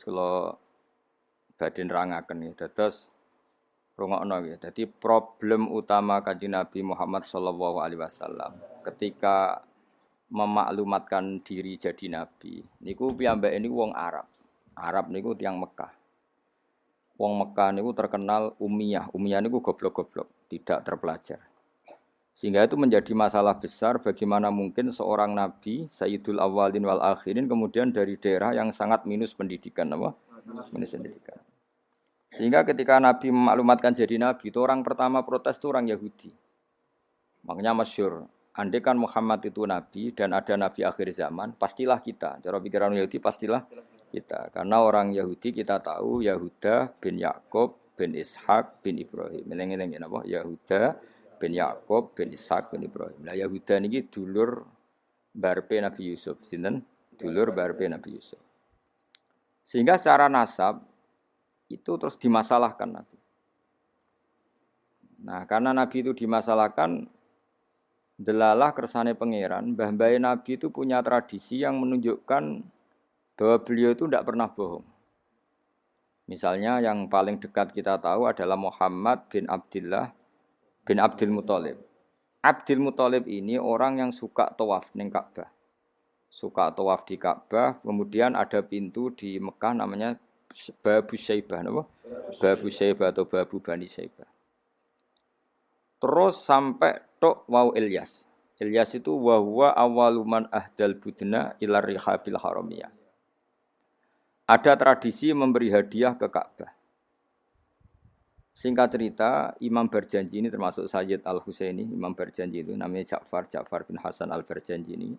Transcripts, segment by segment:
kula badhe nerangaken nggih. Dados rungokno nggih. Dadi problem utama Kanjeng Nabi Muhammad sallallahu alaihi wasallam ketika memaklumatkan diri jadi nabi niku piyambake niku wong Arab. Arab niku tiyang Mekah. Wong Mekah niku terkenal ummiyah. Ummiyah niku goblok-goblok, tidak terpelajar. Sehingga itu menjadi masalah besar bagaimana mungkin seorang nabi Sayyidul Awwalin wal Akhirin kemudian dari daerah yang sangat minus pendidikan apa? Minus pendidikan. Sehingga ketika Nabi memaklumatkan jadi nabi, itu orang pertama protes itu orang Yahudi. Makanya masyhur, andai kan Muhammad itu nabi dan ada nabi akhir zaman, pastilah kita. Cara pikiran Yahudi pastilah kita. Karena orang Yahudi kita tahu Yahuda bin Yakub bin Ishak bin Ibrahim. Eling-eling napa? Yahuda bin Yakub bin Ishak bin Ibrahim. Lah Yahuda niki dulur barpe Nabi Yusuf. Sinten? Dulur barpe Nabi Yusuf. Sehingga secara nasab itu terus dimasalahkan Nabi. Nah, karena Nabi itu dimasalahkan, delalah kersane pangeran, mbah-mbah Nabi itu punya tradisi yang menunjukkan bahwa beliau itu tidak pernah bohong. Misalnya yang paling dekat kita tahu adalah Muhammad bin Abdullah bin Abdul Muthalib. Abdul Muthalib ini orang yang suka tawaf ning Ka'bah. Suka tawaf di Ka'bah, kemudian ada pintu di Mekah namanya Babu Syaibah, apa? Babu Syaibah atau Babu Bani Syaibah. Terus sampai tok wau Ilyas. Ilyas itu wa huwa awwaluman ahdal budna ila rihabil haramiyah. Ada tradisi memberi hadiah ke Ka'bah. Singkat cerita, Imam Berjanji ini termasuk Sayyid Al-Husaini, Imam Berjanji itu namanya Ja'far bin Hasan Al-Berjanji ini.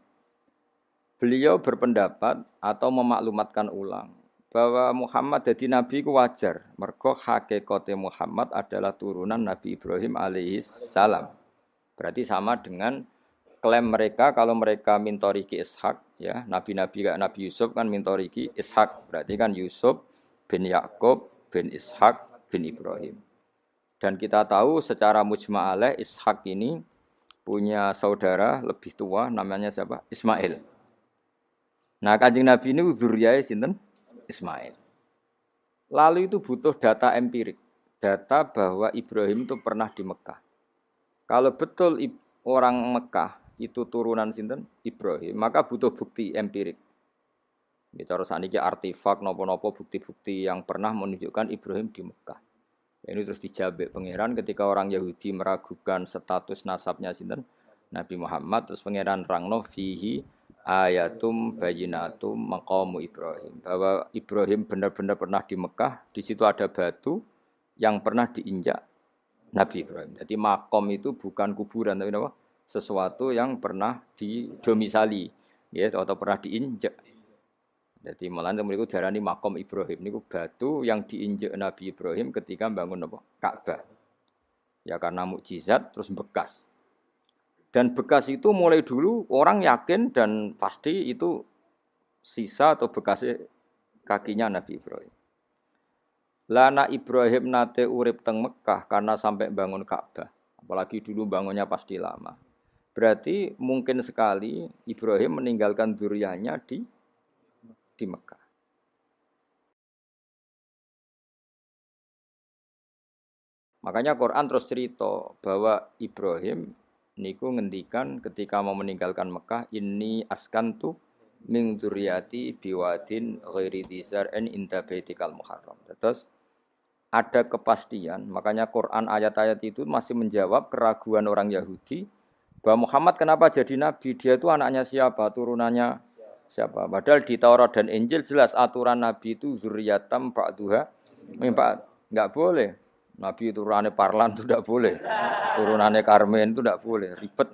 Beliau berpendapat atau memaklumatkan ulang bahwa Muhammad jadi nabi ku wajar. Mergo hakikate Muhammad adalah turunan Nabi Ibrahim alaihis salam. Berarti sama dengan klaim mereka kalau mereka mintoriki Ishak, ya, nabi-nabi kayak Nabi Yusuf kan mintoriki Ishak. Berarti kan Yusuf bin Yakub bin Ishak bin Ibrahim. Dan kita tahu secara mujma' alaih Ishak ini punya saudara lebih tua namanya siapa? Ismail. Nah, Kanjeng Nabi ini dzurriyyah sinten? Ismail. Lalu itu butuh data empirik, data bahwa Ibrahim itu pernah di Mekah. Kalau betul orang Mekah itu turunan sinten? Ibrahim, maka butuh bukti empirik. Bicara saniki artefak nopo-nopo bukti-bukti yang pernah menunjukkan Ibrahim di Mekah. Ini terus dijabek pangeran ketika orang Yahudi meragukan status nasabnya sinten? Nabi Muhammad, terus pangeran rangno fihi ayatum bayyinatum maqamu Ibrahim, bahwa Ibrahim benar-benar pernah di Mekah, di situ ada batu yang pernah diinjak Nabi Ibrahim. Jadi makom itu bukan kuburan tapi apa? Sesuatu yang pernah didomisali, ya, atau pernah diinjak. Jadi malah mereka darani makom Ibrahim niku batu yang diinjak Nabi Ibrahim ketika bangun apa? Ka'bah. Ya karena mukjizat terus bekas. Dan bekas itu mulai dulu orang yakin dan pasti itu sisa atau bekas kakinya Nabi Ibrahim. Lana Ibrahim nate urip teng Mekah karena sampai bangun Ka'bah. Apalagi dulu bangunnya pasti lama. Berarti mungkin sekali Ibrahim meninggalkan dzurriyyahnya di Mekah. Makanya Quran terus cerita bahwa Ibrahim niku ngendikan ketika mau meninggalkan Mekah, inni askantu min dzurriyyati biwadin ghairi dzar'in inda baitikal muharram. Terus ada kepastian, makanya Quran ayat-ayat itu masih menjawab keraguan orang Yahudi bahwa Muhammad kenapa jadi nabi, dia itu anaknya siapa, turunannya siapa. Padahal di Taurat dan Injil jelas aturan nabi itu dzurriyyatam ba'duha min ba'd. Enggak boleh. Nabi turunannya Parlan itu tidak boleh. Turunannya Karmen itu tidak boleh. Ribet.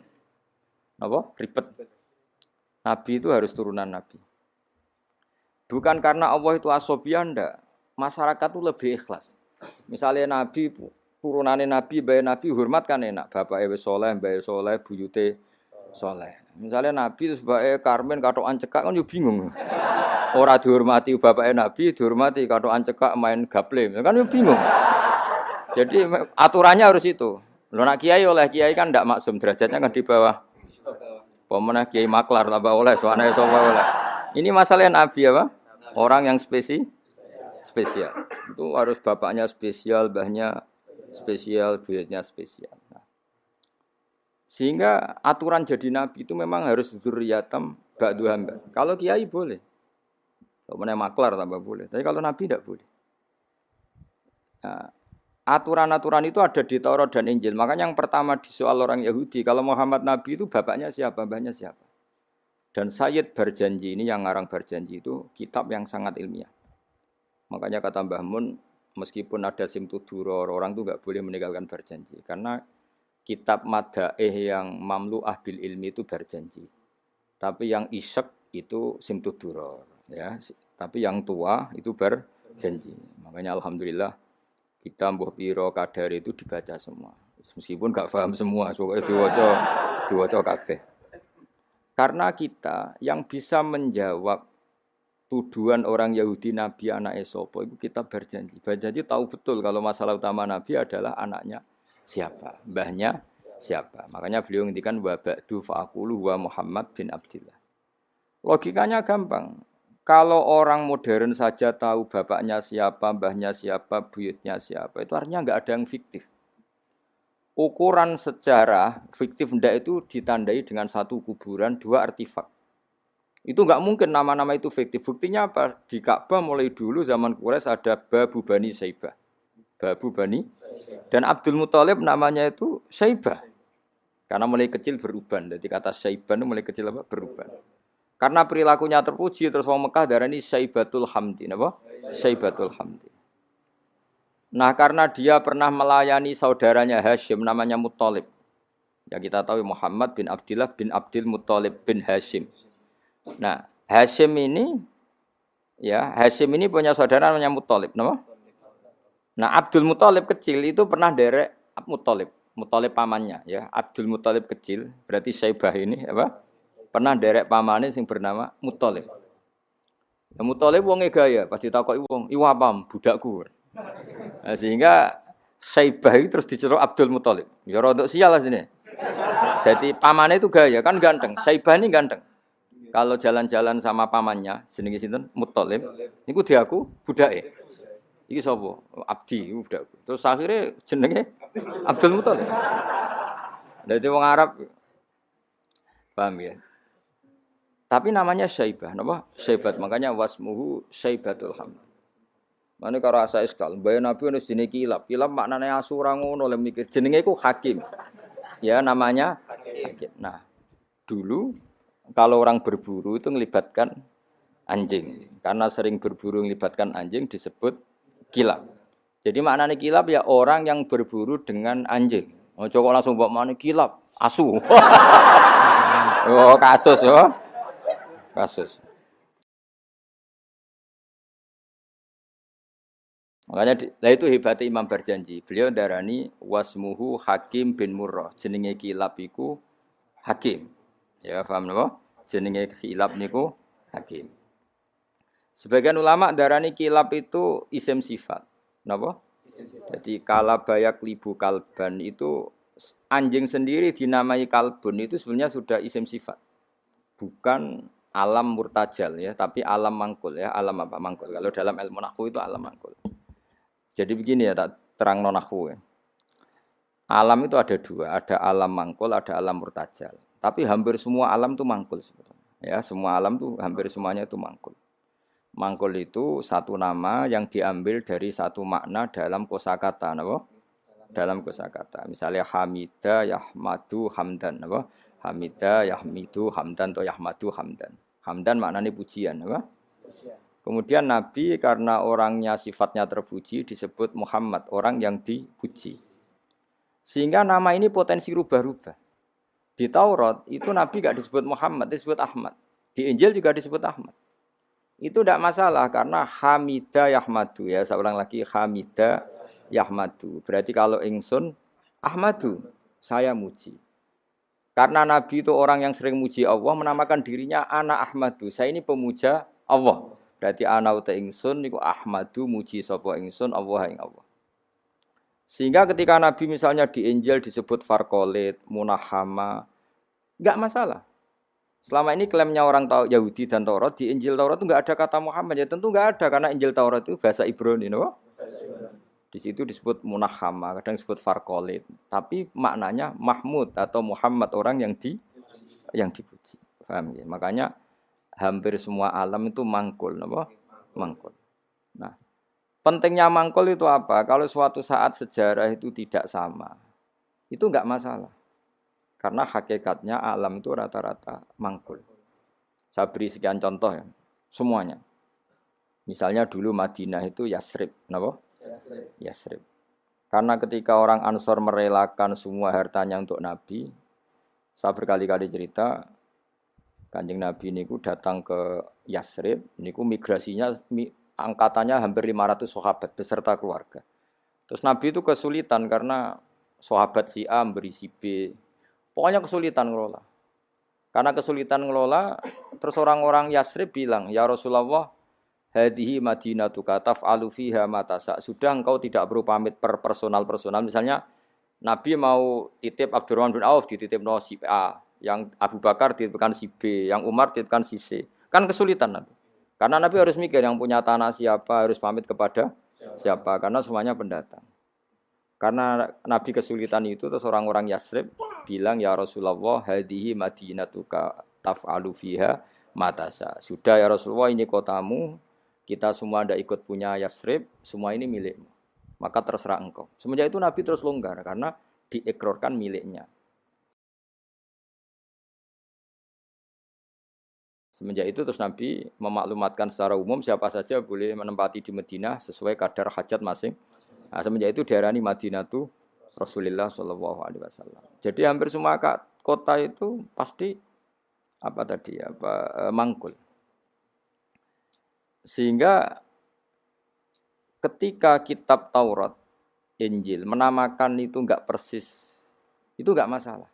Apa? Ribet. Nabi itu harus turunan Nabi. Bukan karena Allah itu asobian, enggak. Masyarakat itu lebih ikhlas. Misalnya Nabi, turunannya Nabi, bayi Nabi, hormat kan enak. Bapak wis soleh, bayi soleh, buyute soleh. Misalnya Nabi itu sebagai Karmen, katokan cekak kan juga bingung. Orang dihormati bapaknya Nabi, dihormati katokan cekak main gaple. Kan juga bingung. Jadi aturannya harus itu. Lo nak kiai oleh kiai kan tidak maksum, derajatnya kan di bawah. Pemenang kiai maklar tambah oleh, soalnya oleh. Ini masalah Nabi apa? Orang yang spesial. spesial. Itu harus bapaknya spesial, mbahnya spesial, buyutnya spesial. Nah, sehingga aturan jadi nabi itu memang harus dzurriyatam ba'du hamba. Kalau kiai boleh. Kalau mana maklar tambah boleh. Tapi kalau nabi tidak boleh. Nah, aturan-aturan itu ada di Taurat dan Injil. Makanya yang pertama disoal orang Yahudi, kalau Muhammad nabi itu bapaknya siapa, mbahnya siapa. Dan Sayyid Barjanji ini yang ngarang Barjanji itu kitab yang sangat ilmiah. Makanya kata Mbah Mun, meskipun ada simtuduror, orang itu enggak boleh meninggalkan Barjanji. Karena kitab madaih yang mamlu'ah bil ilmi itu Barjanji. Tapi yang isyek itu simtuduror. Ya. Tapi yang tua itu Barjanji. Makanya alhamdulillah kita mbuh piro kadar itu dibaca semua. Meskipun enggak paham semua, soalnya diwaca kabeh. Karena kita yang bisa menjawab tuduhan orang Yahudi Nabi anak Esopo itu kita berjanji. Berjanji tahu betul kalau masalah utama Nabi adalah anaknya siapa, mbahnya siapa. Makanya beliau ngendikan wa ba'du fa'aqulu wa Muhammad bin Abdillah. Logikanya gampang. Kalau orang modern saja tahu bapaknya siapa, mbahnya siapa, buyutnya siapa, itu artinya enggak ada yang fiktif. Ukuran sejarah fiktif ndak itu ditandai dengan satu kuburan, dua artefak. Itu enggak mungkin nama-nama itu fiktif. Buktinya apa? Di Ka'bah mulai dulu zaman Quraisy ada Babu Bani Saibah. Babu Bani. Dan Abdul Muthalib namanya itu Saibah. Karena mulai kecil beruban. Jadi kata Saibah itu mulai kecil apa? Beruban. Karena perilakunya terpuji terus orang Mekah darani Saibatul Hamdi. Apa? Saibatul Hamdi. Nah karena dia pernah melayani saudaranya Hashim namanya Muthalib. Ya kita tahu Muhammad bin Abdillah bin Abdul Muthalib bin Hashim. Nah, Hashim ini punya saudara namanya Muthalib, nama? Nah, Abdul Muthalib kecil itu pernah derek Muthalib pamannya, ya. Abdul Muthalib kecil, berarti Saibah ini apa? Pernah derek pamannya yang bernama Muthalib. Nah, Muthalib wonge gaya, pas ditakoki wong, "Iku apa, budakku?" Nah, sehingga Saibah itu terus diceluk Abdul Muthalib. Ya rodok sial lah sini. Jadi pamannya itu gaya, kan ganteng. Saibah ini ganteng. Kalau jalan-jalan sama pamannya, jenenge sinten? Muthalib. Niku diaku budake. Iki sapa? Abdi, budakku. Terus akhirnya jenenge Abdul Muthalib. Dadi wong Arab paham ya. Tapi namanya Syaibah, napa? Syaibat. Makanya wasmuhu Syaibatul Hamd. Mane karo asa iskal, mbaya Nabi ono jenenge Kilab. Kilab maknane asu ora ngono le mikir. Jenenge iku Hakim. Ya namanya Hakim. Nah, dulu kalau orang berburu itu melibatkan anjing. Karena sering berburu melibatkan anjing disebut kilab. Jadi maknanya kilab ya orang yang berburu dengan anjing. Oh, coba langsung bawa mana kilab, asu. Oh, kasus ya. Kasus. Makanya lah itu hebatnya Imam Barjanji. Beliau darani wasmuhu Hakim bin Murrah. Jenenge kilab iku Hakim. Ya, paham napa? Jenenge kilab niku Hakim. Sebagian ulama darani kilab itu isim sifat. Napa? Jadi kalabayak libu kalban itu anjing sendiri dinamai kalbun itu sebenarnya sudah isim sifat. Bukan alam murtajal ya, tapi alam mangkul ya. Alam apa mangkul? Kalau dalam ilmu nahwu itu alam mangkul. Jadi begini ya, tak terang nahwu ya. Alam itu ada dua, ada alam mangkul, ada alam murtajal. Tapi hampir semua alam itu mangkul sebetulnya. Ya, semua alam itu hampir semuanya itu mangkul. Mangkul itu satu nama yang diambil dari satu makna dalam kosakata, napa? Dalam kosakata. Misalnya Hamida, Yahmadu, Hamdan, napa? Hamida, Yahmidu, Hamdan atau Yahmadu, Hamdan. Hamdan maknanya pujian, napa? Kemudian Nabi karena orangnya sifatnya terpuji disebut Muhammad, orang yang dipuji. Sehingga nama ini potensi rubah-rubah. Di Taurat itu Nabi enggak disebut Muhammad, disebut Ahmad. Di Injil juga disebut Ahmad. Itu tidak masalah karena Hamida Yahmadu ya. Saya ulang lagi Hamida Yahmadu. Berarti kalau ingsun Ahmadu, saya muji. Karena Nabi itu orang yang sering muji Allah, menamakan dirinya ana Ahmadu. Saya ini pemuja Allah. Berarti ana uta ingsun niku Ahmadu muji sapa ingsun Allah ing Allah. Sehingga ketika Nabi misalnya di Injil disebut Farqalit, Munahama, enggak masalah. Selama ini klaimnya orang tahu Yahudi dan Taurat di Injil Taurat itu nggak ada kata Muhammad, ya tentu nggak ada karena Injil Taurat itu bahasa Ibrani, no? Di situ disebut munahama, kadang disebut farqolit, tapi maknanya Mahmud atau Muhammad, orang yang dipuji. Paham ya? Makanya hampir semua alam itu mangkul, no? Mangkul. Nah, pentingnya mangkul itu apa? Kalau suatu saat sejarah itu tidak sama, itu nggak masalah. Karena hakikatnya alam itu rata-rata mangkul. Saya beri sekian contoh ya, semuanya. Misalnya dulu Madinah itu Yasrib, kenapa? Yasrib. Karena ketika orang Ansor merelakan semua hartanya untuk Nabi, saya berkali-kali cerita, Kanjeng Nabi niku datang ke Yasrib, niku migrasinya angkatannya hampir 500 sahabat beserta keluarga. Terus Nabi itu kesulitan karena sahabat si A memberi si B. Pokoknya kesulitan ngelola. Karena kesulitan ngelola, terus orang-orang Yasrib bilang, "Ya Rasulullah, hadhihi madinatuka taf'alu fiha ma tasha." Sudah engkau tidak perlu pamit per personal. Misalnya Nabi mau titip Abdurrahman bin Auf dititip no si A, yang Abu Bakar dititipkan si B, yang Umar dititipkan si C. Kan kesulitan Nabi. Karena Nabi harus mikir yang punya tanah siapa, harus pamit kepada siapa, karena semuanya pendatang. Karena Nabi kesulitan itu, terus orang-orang Yasrib bilang, "Ya Rasulullah, hadhihi madinatuka taf'alu fiha ma tasha." Sudah ya Rasulullah, ini kotamu, kita semua tidak ikut punya Yasrib, semua ini milikmu. Maka terserah engkau. Semenjak itu Nabi terus longgar karena diekrorkan miliknya. Semenjak itu terus Nabi memaklumatkan secara umum siapa saja boleh menempati di Madinah sesuai kadar hajat masing. Nah, semenjak itu diarani Madinatu Rasulullah Shallallahu Alaihi Wasallam. Jadi hampir semua kota itu pasti mangkul. Sehingga ketika kitab Taurat, Injil menamakan itu enggak persis, itu enggak masalah.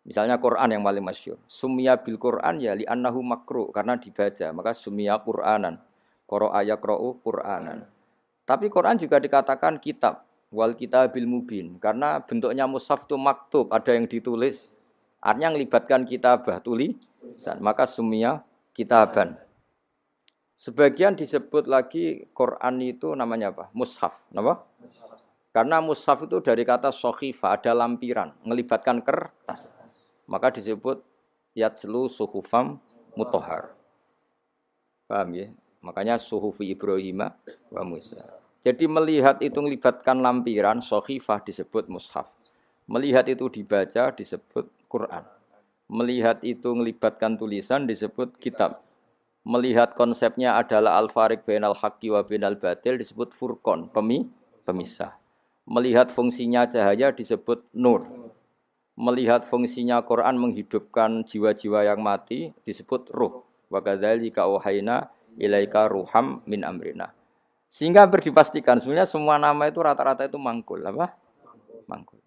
Misalnya Quran yang paling masyhur, summiya bil Quran ya li annahu makru, karena dibaca, maka summiya Quranan. Qara'a yaqra'u Quranan. Tapi Quran juga dikatakan kitab, wal kitabil mubin, karena bentuknya mushaf itu maktub, ada yang ditulis. Artinya melibatkan kitabah, tulisan, maka summiya kitaban. Sebagian disebut lagi Quran itu namanya apa? Mushaf, apa? Karena mushaf itu dari kata sohifa, ada lampiran, melibatkan kertas. Maka disebut yatslu suhufam mutahhar. Paham ya? Makanya suhufi Ibrahim wa Musa. Jadi melihat itu melibatkan lampiran, sohifah disebut mushaf. Melihat itu dibaca disebut Quran. Melihat itu melibatkan tulisan disebut kitab. Melihat konsepnya adalah al-fariq bainal haqqi wa bainal batil disebut furqan, pemisah. Melihat fungsinya cahaya disebut nur. Melihat fungsinya Quran menghidupkan jiwa-jiwa yang mati disebut ruh. Wa kadzalika auhayna ilaika ruham min amrina. Sehingga berdipastikan sebenarnya semua nama itu rata-rata itu mangkul, apa? Mangkul.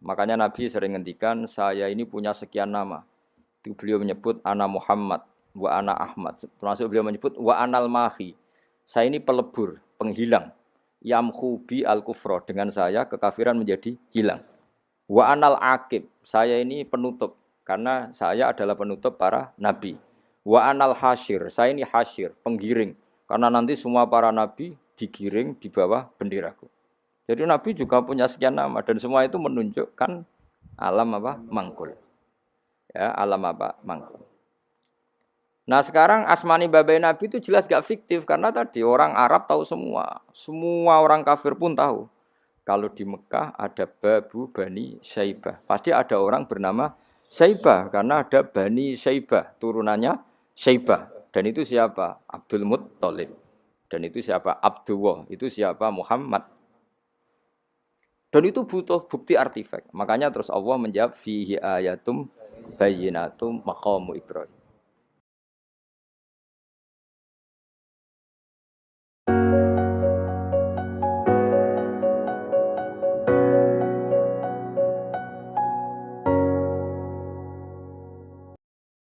Makanya Nabi sering ngendikan, saya ini punya sekian nama. Itu beliau menyebut ana Muhammad wa ana Ahmad. Termasuk beliau menyebut wa anal mahi. Saya ini pelebur, penghilang. Yamhu bi al-kufra, dengan saya kekafiran menjadi hilang. Wa anal aqib, saya ini penutup karena saya adalah penutup para nabi. Wa anal hasyir, saya ini hasyir, penggiring. Karena nanti semua para nabi digiring di bawah benderaku. Jadi nabi juga punya sekian nama dan semua itu menunjukkan alam apa? Mangkul. Ya, alam apa? Mangkul. Nah sekarang asmani babai nabi itu jelas gak fiktif karena tadi orang Arab tahu semua. Semua orang kafir pun tahu. Kalau di Mekah ada Babu Bani Syaibah. Pasti ada orang bernama Syaibah karena ada Bani Syaibah, turunannya Syaibah. Dan itu siapa? Abdul Muttalib. Dan itu siapa? Abdullah. Itu siapa? Muhammad. Dan itu butuh bukti artefak. Makanya terus Allah menjawab fihi ayatum bayyinatum maqamu Ibrahim.